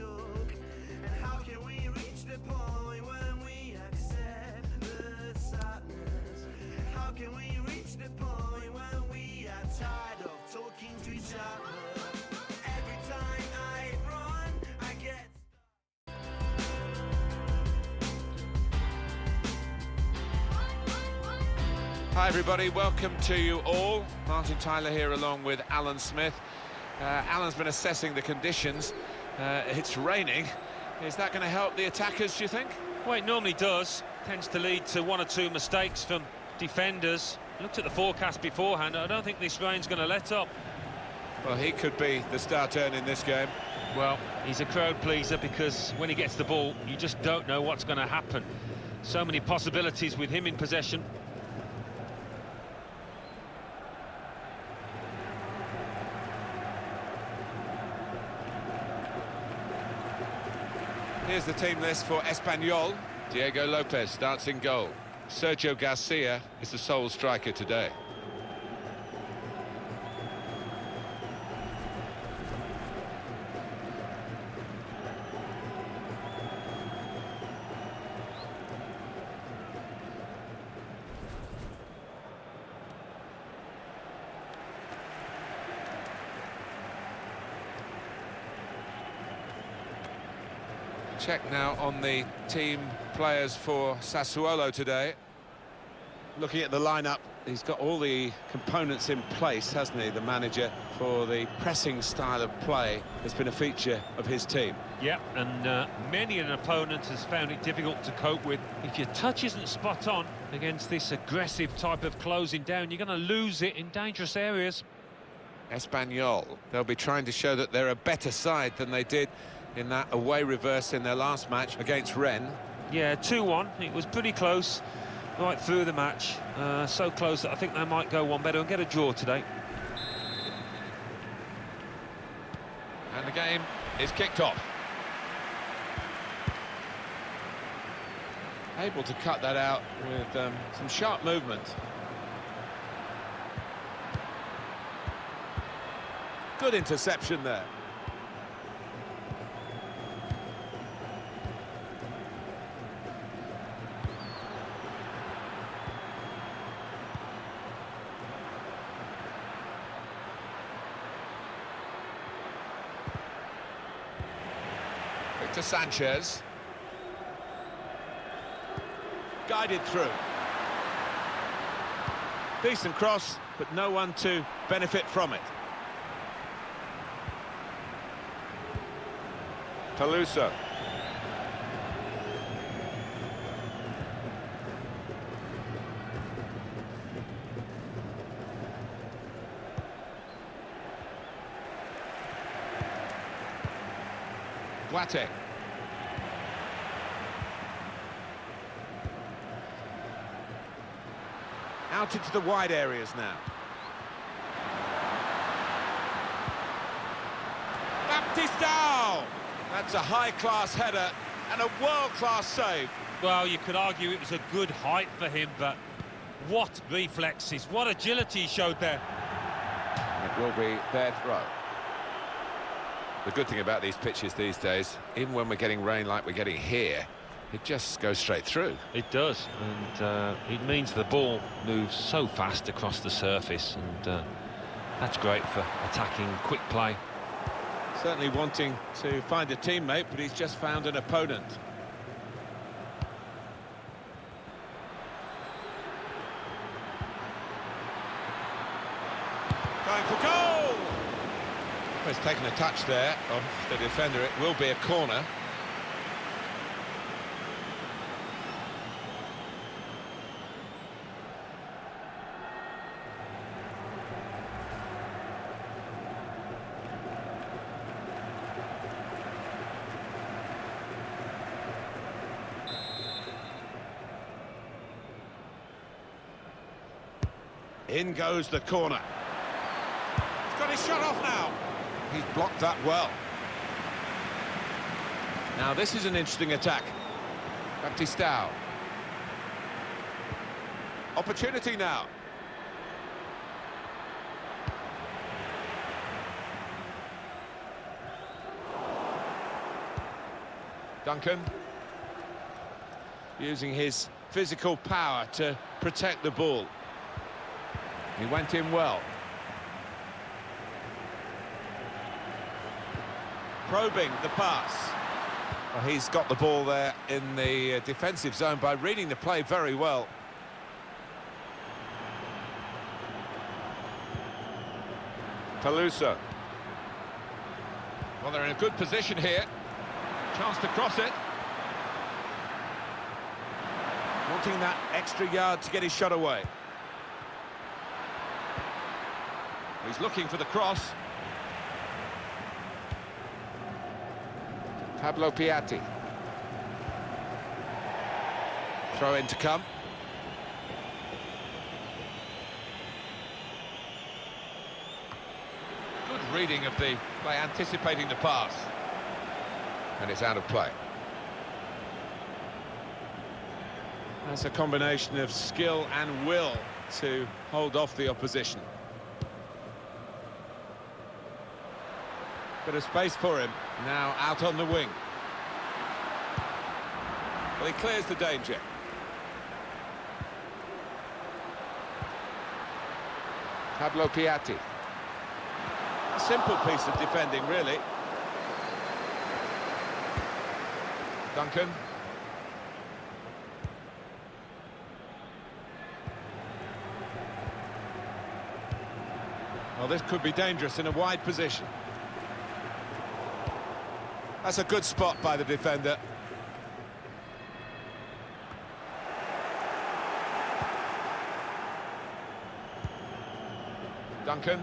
shook. And how can we reach the point when we accept the sadness? How can we reach the point when we are tired of talking to each other? Every time I run, I get Hi everybody, welcome to you all. Martin Tyler here along with Alan Smith. Alan's been assessing the conditions. It's raining. Is that going to help the attackers, do you think? Well, it normally does. Tends to lead to one or two mistakes from defenders. Looked at the forecast beforehand. I don't think this rain's going to let up. Well, he could be the star turn in this game. Well, he's a crowd pleaser because when he gets the ball, you just don't know what's going to happen. So many possibilities with him in possession. Here's the team list for Espanyol. Diego Lopez starts in goal. Sergio Garcia is the sole striker today. Check now on the team players for Sassuolo today. Looking at the lineup, he's got all the components in place, hasn't he, the manager, for the pressing style of play that's been a feature of his team. Yeah, and many an opponent has found it difficult to cope with. If your touch isn't spot on against this aggressive type of closing down, you're going to lose it in dangerous areas. Espanyol, they'll be trying to show that they're a better side than they did in that away reverse in their last match against Rennes. Yeah, 2-1. It was pretty close right through the match. So close that I think they might go one better and get a draw today. And the game is kicked off. Able to cut that out with some sharp movement. Good interception there. To Sanchez. Guided through. Decent cross, but no one to benefit from it. Peluso. Boateng. Out into the wide areas now. Baptistao! That's a high-class header and a world-class save. Well, you could argue it was a good height for him, but what reflexes, what agility he showed there. It will be their throw. The good thing about these pitches these days, even when we're getting rain like we're getting here, it just goes straight through. It does, and it means the ball moves so fast across the surface, and that's great for attacking quick play. Certainly wanting to find a teammate, but he's just found an opponent. Going for goal! Well, he's taken a touch there of the defender. It will be a corner. In goes the corner. He's got his shot off now. He's blocked that well. Now this is an interesting attack. Baptistao. Opportunity now. Duncan. Using his physical power to protect the ball. He went in well. Probing the pass. Well, he's got the ball there in the defensive zone by reading the play very well. Peluso. Well, they're in a good position here. Chance to cross it. Wanting that extra yard to get his shot away. He's looking for the cross. Pablo Piatti. Throw in to come. Good reading of the play, anticipating the pass. And it's out of play. That's a combination of skill and will to hold off the opposition. Bit of space for him, now out on the wing. Well, he clears the danger. Pablo Piatti. A simple piece of defending, really. Duncan. Well, this could be dangerous in a wide position. That's a good spot by the defender. Duncan.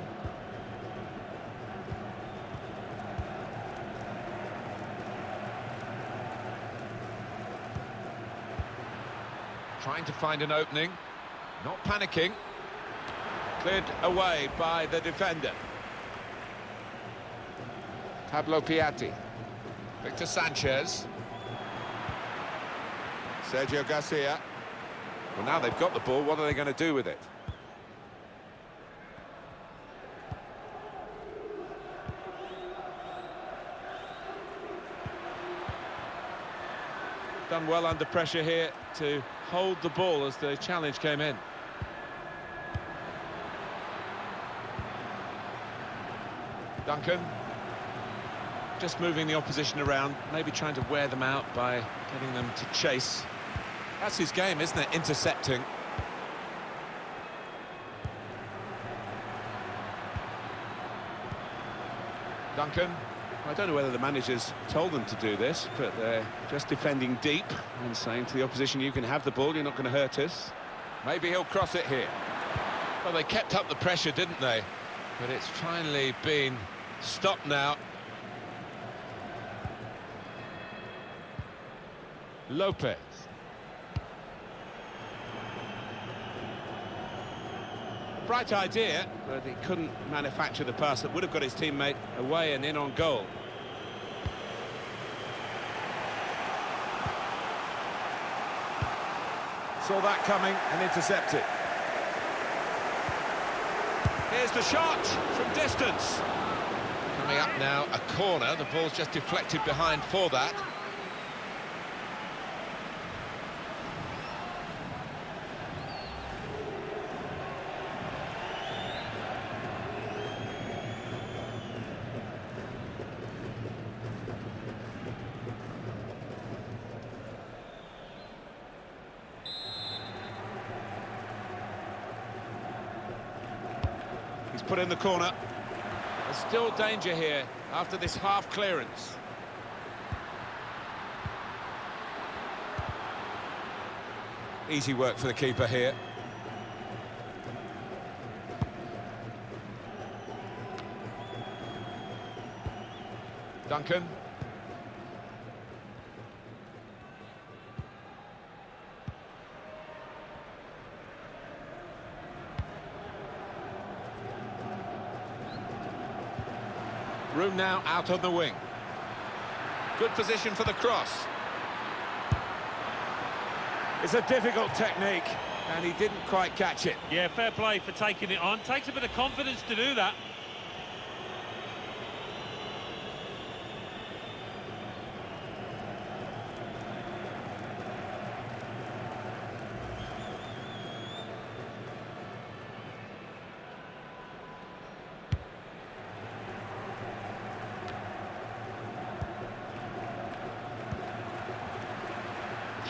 Trying to find an opening. Not panicking. Cleared away by the defender. Pablo Piatti. Victor Sanchez. Sergio Garcia. Well, now they've got the ball, what are they going to do with it? Done well under pressure here to hold the ball as the challenge came in. Duncan. Just moving the opposition around, maybe trying to wear them out by getting them to chase. That's his game, isn't it? Intercepting. Duncan. I don't know whether the managers told them to do this, but they're just defending deep and saying to the opposition, you can have the ball, you're not going to hurt us. Maybe he'll cross it here. Well, they kept up the pressure, didn't they? But it's finally been stopped now. Lopez. Bright idea, but he couldn't manufacture the pass that would have got his teammate away and in on goal. Saw that coming and intercepted. Here's the shot from distance. Coming up now, a corner. The ball's just deflected behind for that. He's put in the corner. There's still danger here after this half clearance. Easy work for the keeper here. Duncan. Room now out on the wing. Good position for the cross. It's a difficult technique, and he didn't quite catch it. Yeah, fair play for taking it on. Takes a bit of confidence to do that.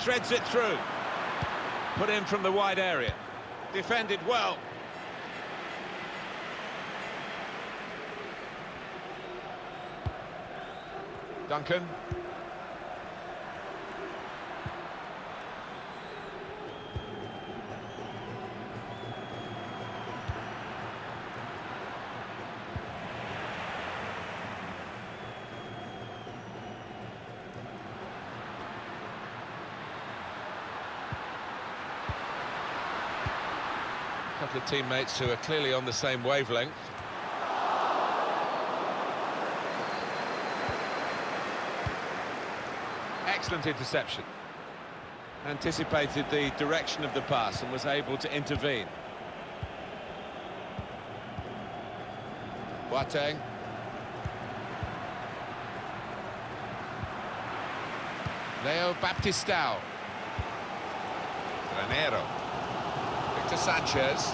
threads it through. Put in from the wide area. Defended well. Duncan. A couple of teammates who are clearly on the same wavelength. Excellent interception. Anticipated the direction of the pass and was able to intervene. Boateng. Leo Baptistao. Granero. Victor Sanchez.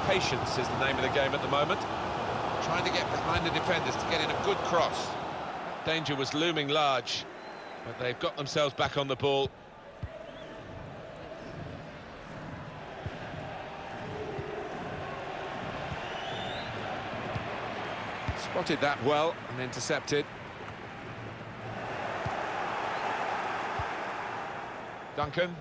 Patience is the name of the game at the moment. Trying to get behind the defenders to get in a good cross. Danger was looming large, but they've got themselves back on the ball. Spotted that well and intercepted. Duncan.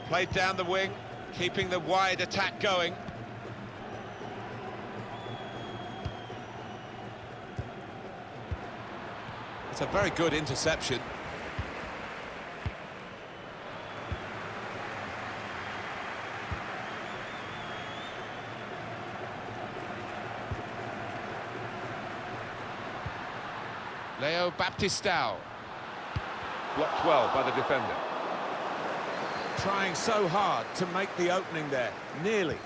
Played down the wing, keeping the wide attack going. It's a very good interception. Leo Baptistao. Blocked well by the defender. Trying so hard to make the opening there. Nearly.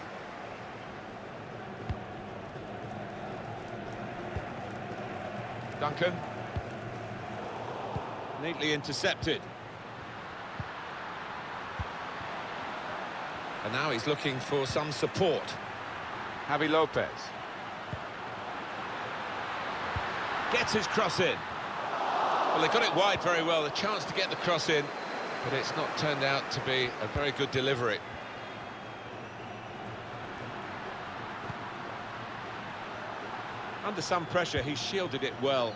Duncan. Neatly intercepted. And now he's looking for some support. Javi Lopez. Gets his cross in. Well, they got it wide very well, a chance to get the cross in, but it's not turned out to be a very good delivery. Under some pressure, he shielded it well.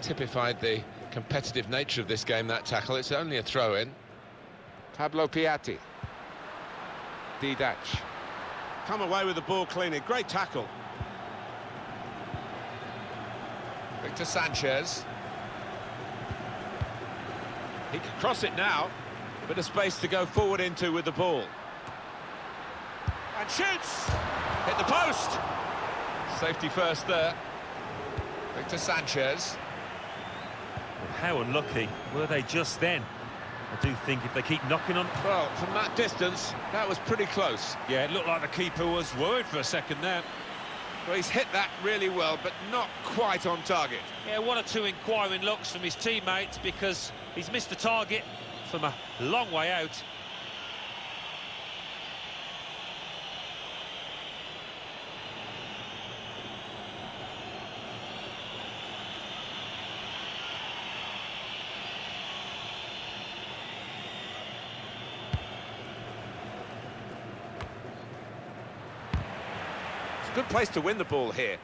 Typified the competitive nature of this game, that tackle. It's only a throw-in. Pablo Piatti. Didac. Come away with the ball cleanly. Great tackle. Victor Sanchez. He can cross it now. Bit of space to go forward into with the ball. And shoots! Hit the post! Safety first there. Victor Sanchez. How unlucky were they just then? I do think if they keep knocking on... Well, from that distance, that was pretty close. Yeah, it looked like the keeper was worried for a second there. Well, he's hit that really well, but not quite on target. Yeah, one or two inquiring looks from his teammates because he's missed the target from a long way out. Good place to win the ball here.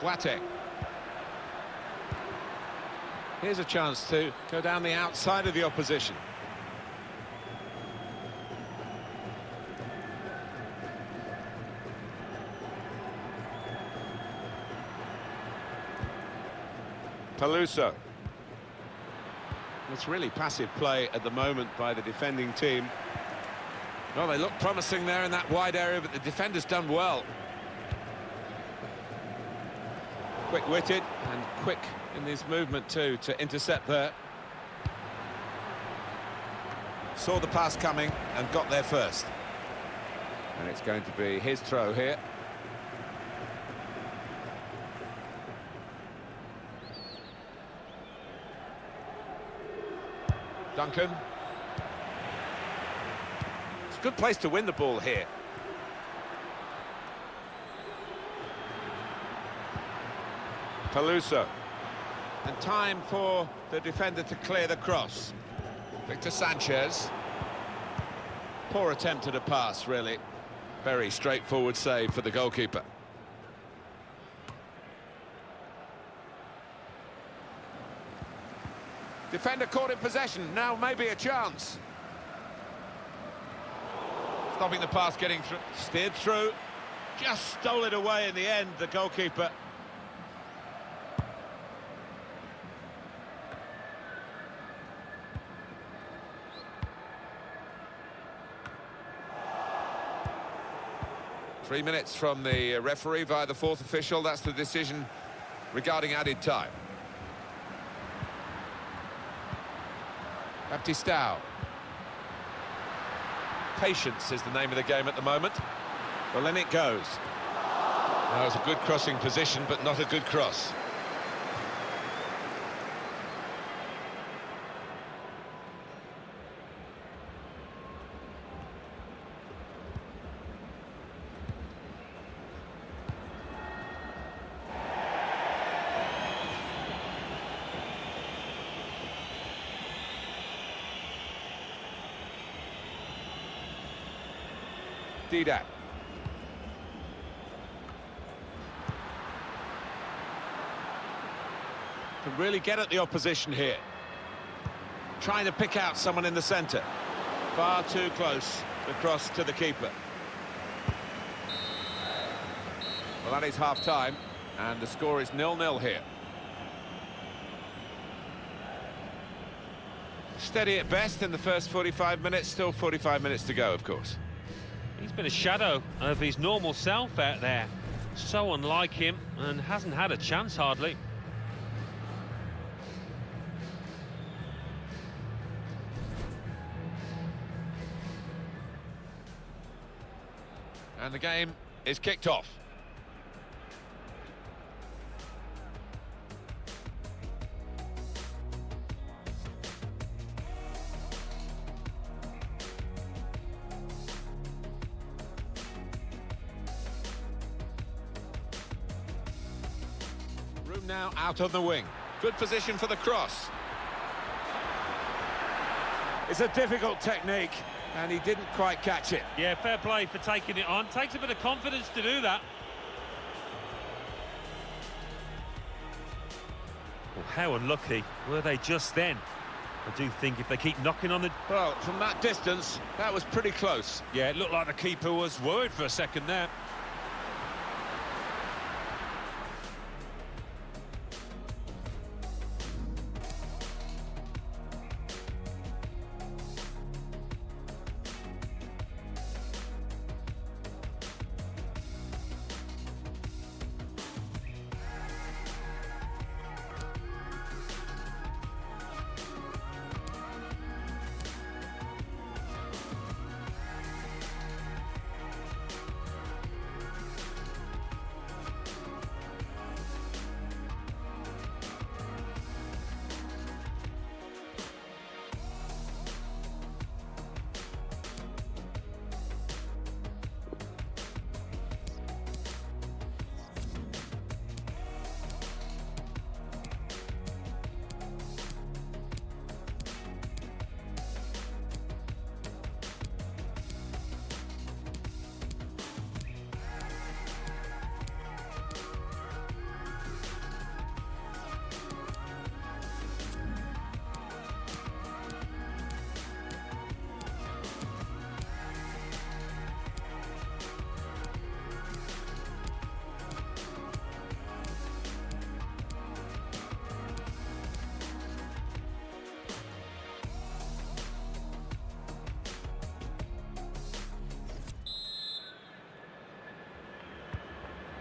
Boateng. Here's a chance to go down the outside of the opposition. Peluso. It's really passive play at the moment by the defending team. Well, they look promising there in that wide area, but the defender's done well. Quick-witted and quick in his movement too to intercept there. Saw the pass coming and got there first. And it's going to be his throw here. Duncan. It's a good place to win the ball here. Peluso. And time for the defender to clear the cross. Victor Sanchez. Poor attempt at a pass, really. Very straightforward save for the goalkeeper. Defender caught in possession, now maybe a chance. Stopping the pass getting through. Steered through, just stole it away in the end, the goalkeeper. Three minutes from the referee via the fourth official. That's the decision regarding added time. Baptistao. Patience is the name of the game at the moment. Well, then it goes. That was a good crossing position, but not a good cross. Didac. Can really get at the opposition here. Trying to pick out someone in the centre. Far too close, the cross to the keeper. Well, that is half-time, and the score is 0-0 here. Steady at best in the first 45 minutes, still 45 minutes to go, of course. He's been a shadow of his normal self out there. So unlike him, and hasn't had a chance hardly. And the game is kicked off. Room now out on the wing. Good position for the cross. It's a difficult technique, and he didn't quite catch it. Yeah, fair play for taking it on. Takes a bit of confidence to do that. Well, how unlucky were they just then? I do think if they keep knocking on the... Well, from that distance, that was pretty close. Yeah, it looked like the keeper was worried for a second there.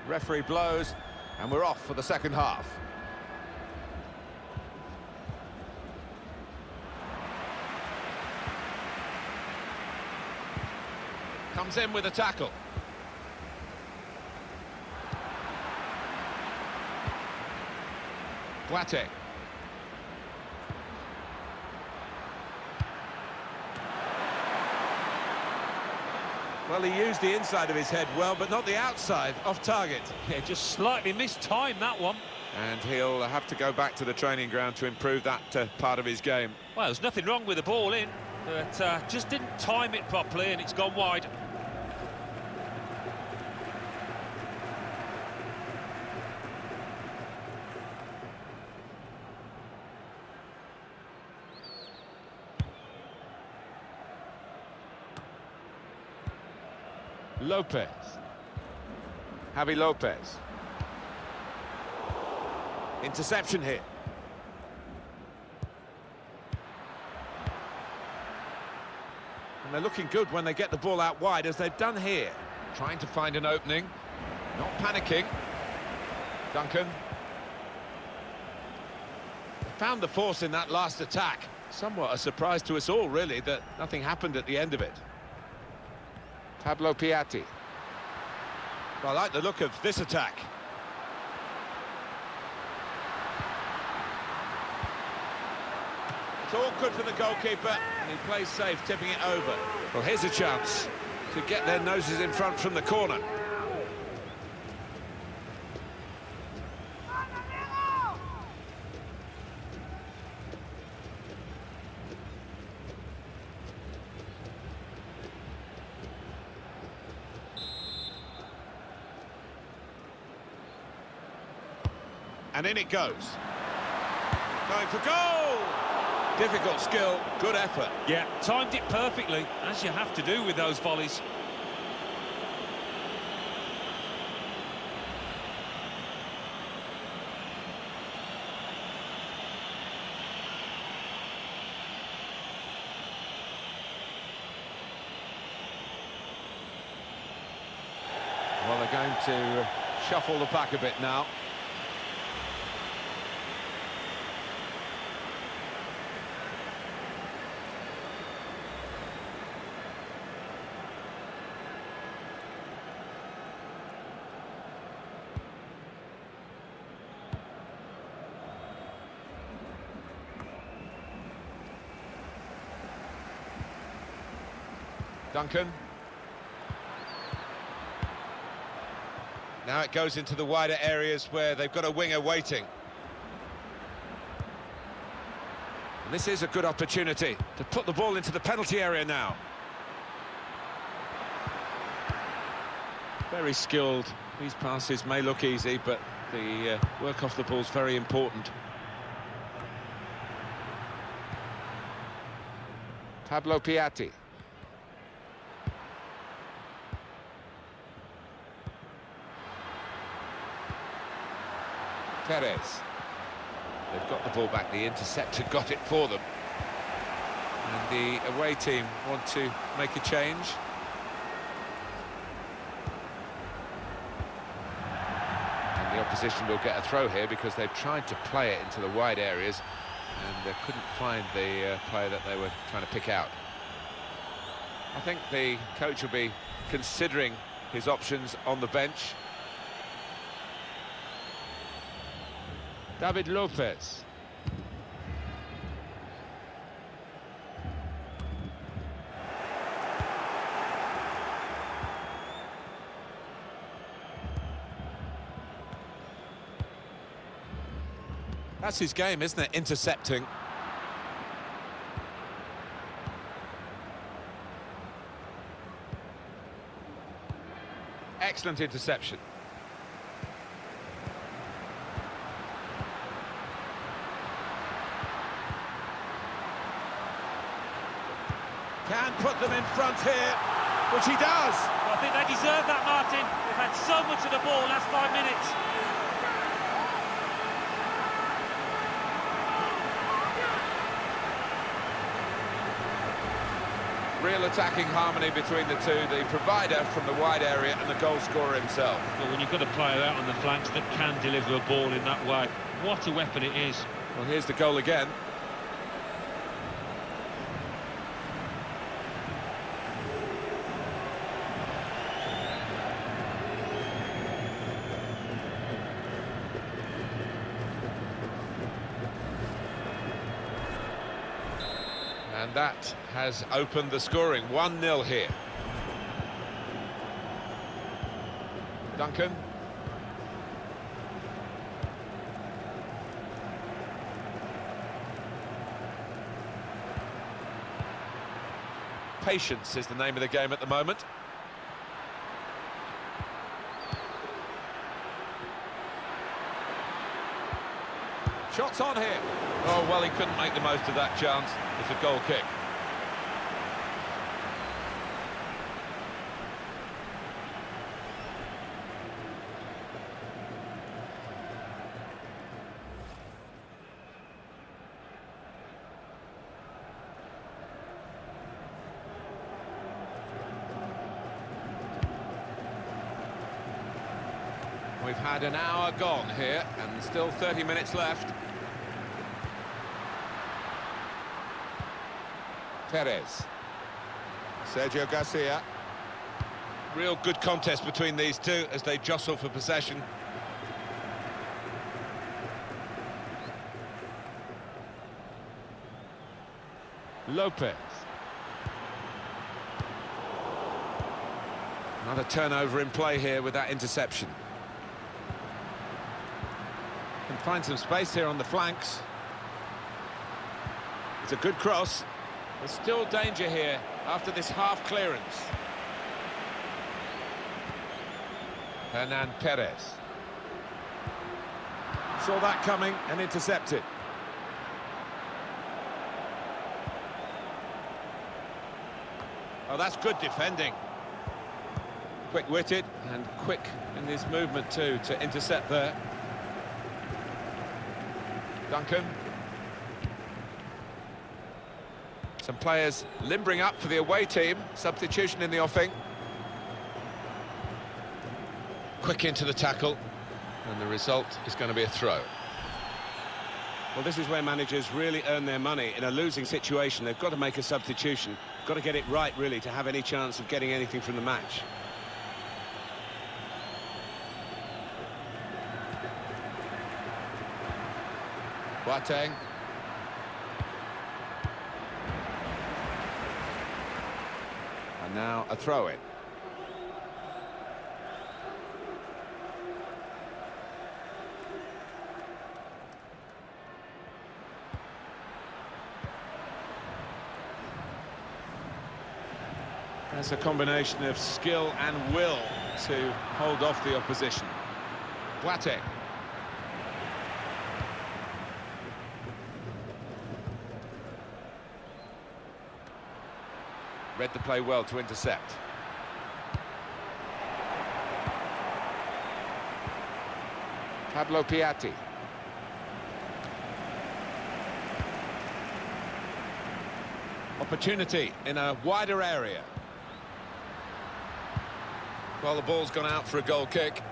Referee blows, and we're off for the second half. Comes in with a tackle. Guate. Well, he used the inside of his head well, but not the outside, off target. Yeah, just slightly missed time, that one. And he'll have to go back to the training ground to improve that part of his game. Well, there's nothing wrong with the ball in, but just didn't time it properly and it's gone wide. Lopez. Javi Lopez. Interception here. And they're looking good when they get the ball out wide, as they've done here. Trying to find an opening. Not panicking. Duncan. Found the force in that last attack. Somewhat a surprise to us all, really, that nothing happened at the end of it. Pablo Piatti. Well, I like the look of this attack. It's awkward for the goalkeeper, and he plays safe, tipping it over. Well, here's a chance to get their noses in front from the corner. And in it goes. Going for goal! Difficult skill, good effort. Yeah, timed it perfectly, as you have to do with those volleys. Well, they're going to shuffle the pack a bit now. Duncan. Now it goes into the wider areas where they've got a winger waiting. And this is a good opportunity to put the ball into the penalty area now. Very skilled. These passes may look easy, but the work off the ball is very important. Pablo Piatti. Perez. They've got the ball back, the interceptor got it for them. And the away team want to make a change. And the opposition will get a throw here because they've tried to play it into the wide areas and couldn't find the player that they were trying to pick out. I think the coach will be considering his options on the bench. David Lopez. That's his game, isn't it? Intercepting. Excellent interception. Can put them in front here, which he does. Well, I think they deserve that, Martin. They've had so much of the ball last 5 minutes. Real attacking harmony between the two, the provider from the wide area and the goal scorer himself. Well, when you've got a player out on the flanks that can deliver a ball in that way, what a weapon it is. Well, here's the goal again. And that has opened the scoring. 1-0 here. Duncan. Patience is the name of the game at the moment. Shots on here. Oh, well, he couldn't make the most of that chance. It's a goal kick. We've had an hour gone here, and still 30 minutes left. Perez. Sergio Garcia. Real good contest between these two as they jostle for possession. Lopez. Another turnover in play here with that interception. Can find some space here on the flanks. It's a good cross. There's still danger here after this half clearance. Hernan Perez. Saw that coming and intercepted. Oh, that's good defending. Quick-witted and quick in his movement too to intercept there. Duncan. Some players limbering up for the away team. Substitution in the offing. Quick into the tackle. And the result is going to be a throw. Well, this is where managers really earn their money. In a losing situation, they've got to make a substitution. Got to get it right, really, to have any chance of getting anything from the match. Boateng. And now a throw-in. That's a combination of skill and will to hold off the opposition. Boateng. Read the play well to intercept. Pablo Piatti. Opportunity in a wider area. Well, the ball's gone out for a goal kick.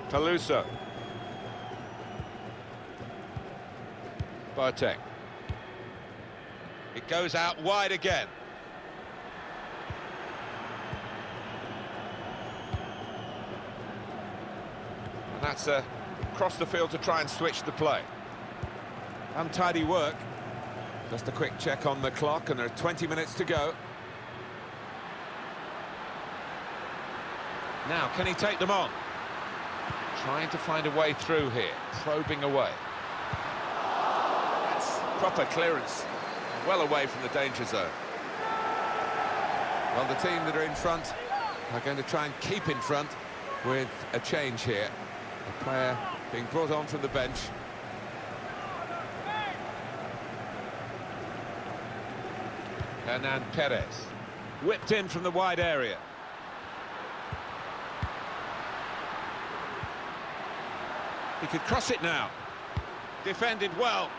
Peluso. Boateng. It goes out wide again. And that's across the field to try and switch the play. Untidy work. Just a quick check on the clock, and there are 20 minutes to go. Now, can he take them on? Trying to find a way through here, probing away. That's proper clearance, well away from the danger zone. Well, the team that are in front are going to try and keep in front with a change here. A player being brought on from the bench. Hernan Perez. Whipped in from the wide area. He could cross it now. Defended well.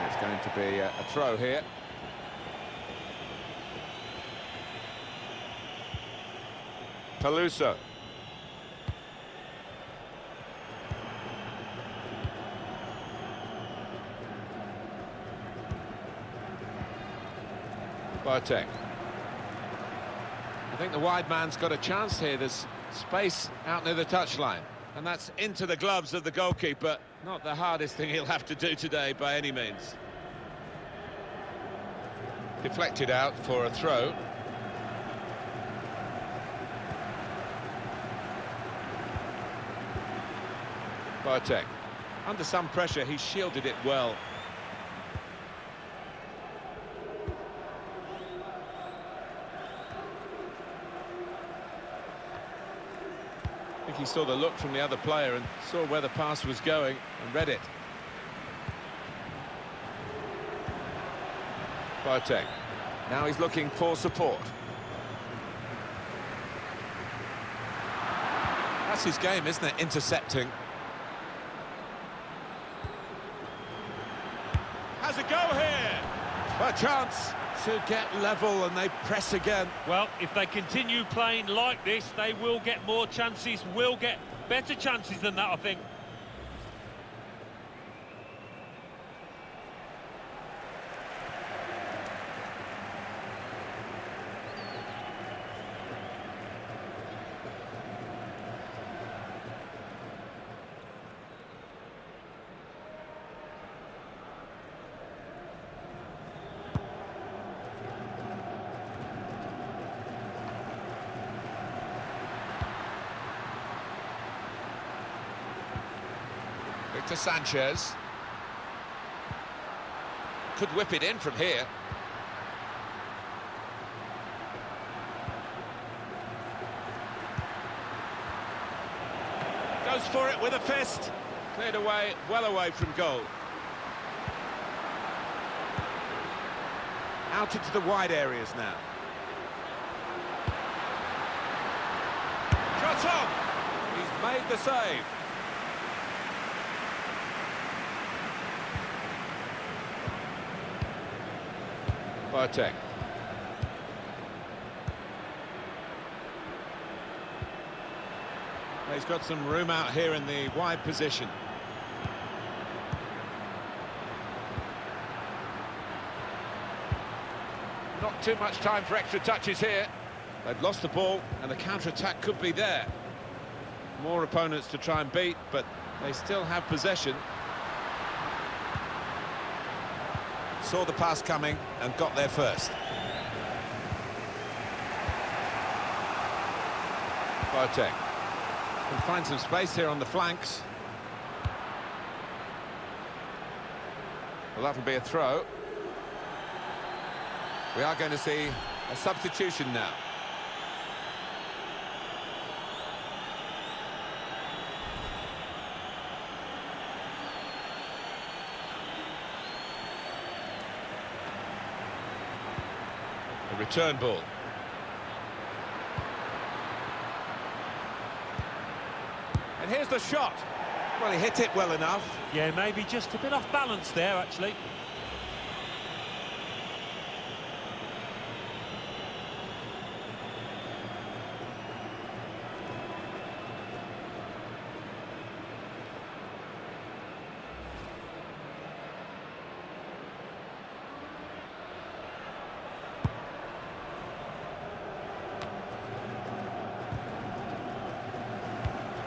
It's going to be a throw here. Peluso. Boateng. I think the wide man's got a chance here. There's space out near the touchline. And that's into the gloves of the goalkeeper. Not the hardest thing he'll have to do today by any means. Deflected out for a throw. Boateng. Under some pressure, he shielded it well. I think he saw the look from the other player and saw where the pass was going and read it. Boateng. Now he's looking for support. That's his game, isn't it? Intercepting. Has a go here. A chance to get level, and they press again. Well, if they continue playing like this, they will get more chances, will get better chances than that, I think. To Sanchez. Could whip it in from here. Goes for it with a fist. Cleared away, well away from goal. Out into the wide areas now. Shot on! He's made the save. Boateng. He's got some room out here in the wide position. Not too much time for extra touches here. They've lost the ball and the counter-attack could be there. More opponents to try and beat, but they still have possession. Saw the pass coming and got there first. Boateng can find some space here on the flanks. Well, that will be a throw. We are going to see a substitution now. A return ball. And here's the shot. Well, he hit it well enough. Yeah, maybe just a bit off balance there, actually.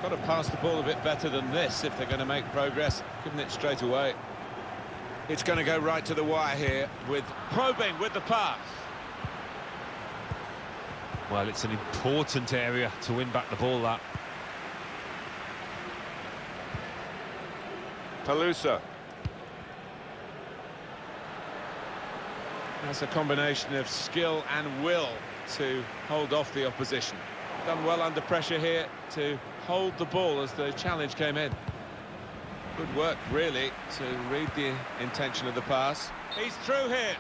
Got to pass the ball a bit better than this if they're going to make progress, giving it straight away. It's going to go right to the wire here with Probing with the pass. Well, it's an important area to win back the ball, that. Palusa. That's a combination of skill and will to hold off the opposition. Done well under pressure here to hold the ball as the challenge came in. Good work, really, to read the intention of the pass. He's through here.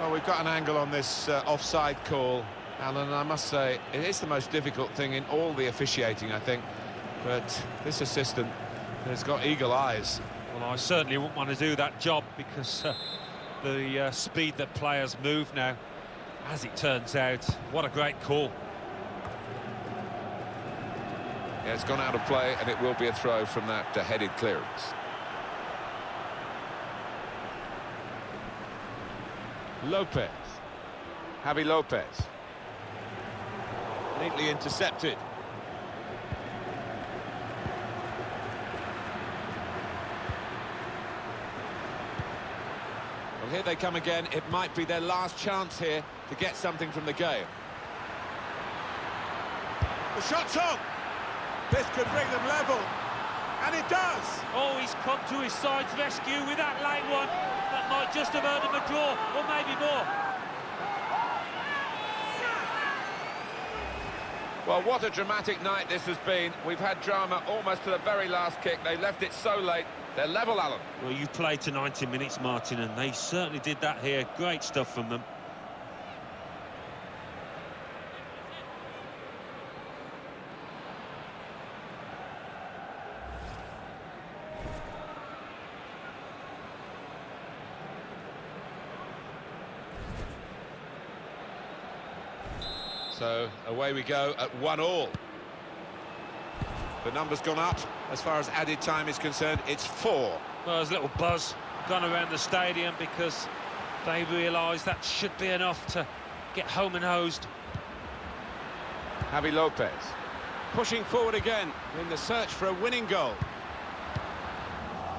Well, we've got an angle on this offside call, Alan, and I must say it is the most difficult thing in all the officiating, I think. But this assistant has got eagle eyes. Well, I certainly wouldn't want to do that job because the speed that players move now, as it turns out, what a great call. Yeah, it's gone out of play, and it will be a throw from that headed clearance. Lopez. Javi Lopez. Neatly intercepted. Well, here they come again. It might be their last chance here to get something from the game. The shot's on. This could bring them level. And it does. Oh, he's come to his side's rescue with that late one. That might just have earned him a draw, or maybe more. Well, what a dramatic night this has been. We've had drama almost to the very last kick. They left it so late. They're level, Alan. Well, you've played to 90 minutes, Martin, and they certainly did that here. Great stuff from them. So away we go at 1-1. The number's gone up. As far as added time is concerned, it's 4. Well, there's a little buzz gone around the stadium because they realise that should be enough to get home and hosed. Javi Lopez. Pushing forward again in the search for a winning goal.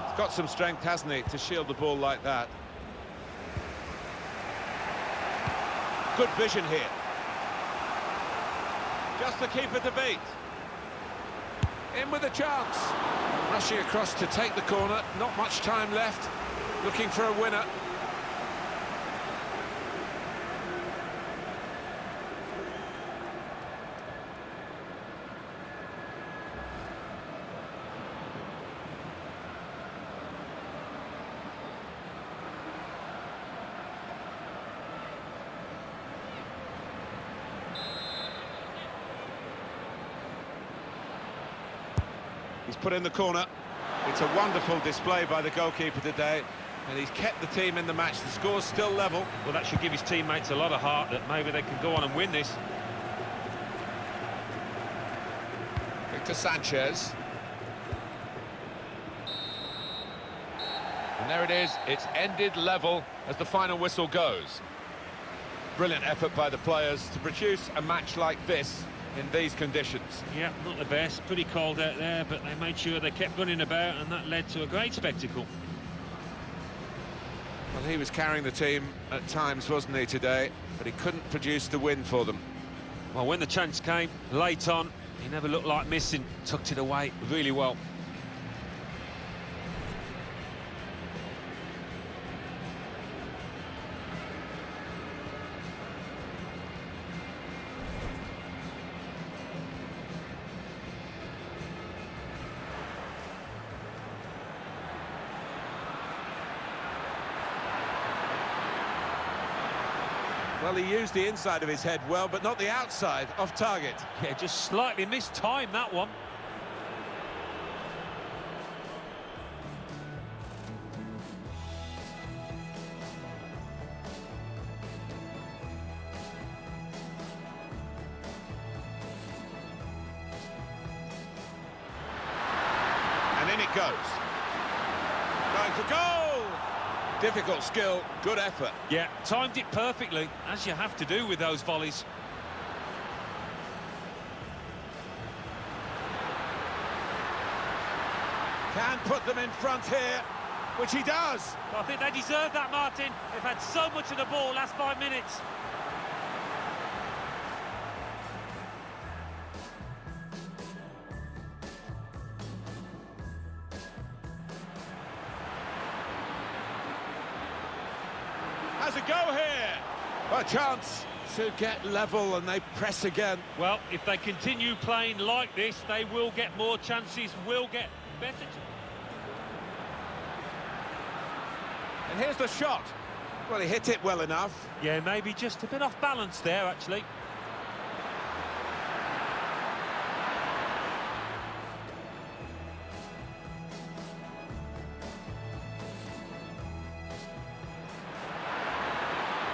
He's got some strength, hasn't he, to shield the ball like that. Good vision here. Just the keeper to beat. In with a chance. Rushing across to take the corner. Not much time left. Looking for a winner. He's put in the corner. It's a wonderful display by the goalkeeper today, and he's kept the team in the match. The score's still level. Well, that should give his teammates a lot of heart that maybe they can go on and win this. Victor Sanchez. And there it is. It's ended level as the final whistle goes. Brilliant effort by the players to produce a match like this in these conditions. Yeah, not the best. Pretty cold out there, but they made sure they kept running about, and that led to a great spectacle. Well, he was carrying the team at times, wasn't he, today? But he couldn't produce the win for them. Well, when the chance came late on, he never looked like missing. Tucked it away really well. Well, he used the inside of his head well, but not the outside, off target. Yeah, just slightly missed time, that one. And in it goes. Going for goal! Difficult skill, good effort. Yeah, timed it perfectly, as you have to do with those volleys. Can put them in front here, which he does. I think they deserve that, Martin. They've had so much of the ball last 5 minutes. Has a go here. A chance to get level, and they press again. Well, if they continue playing like this, they will get more chances, will get better. And here's the shot. Well, he hit it well enough. Yeah, maybe just a bit off balance there, actually.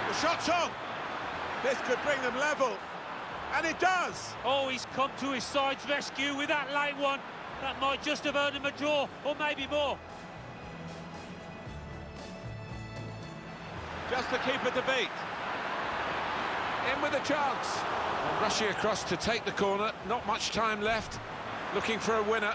The shot's on. This could bring them level. And it does. Oh, he's come to his side's rescue with that late one. That might just have earned him a draw, or maybe more. Just the keeper to beat. In with a chance. Rushing across to take the corner, not much time left, looking for a winner.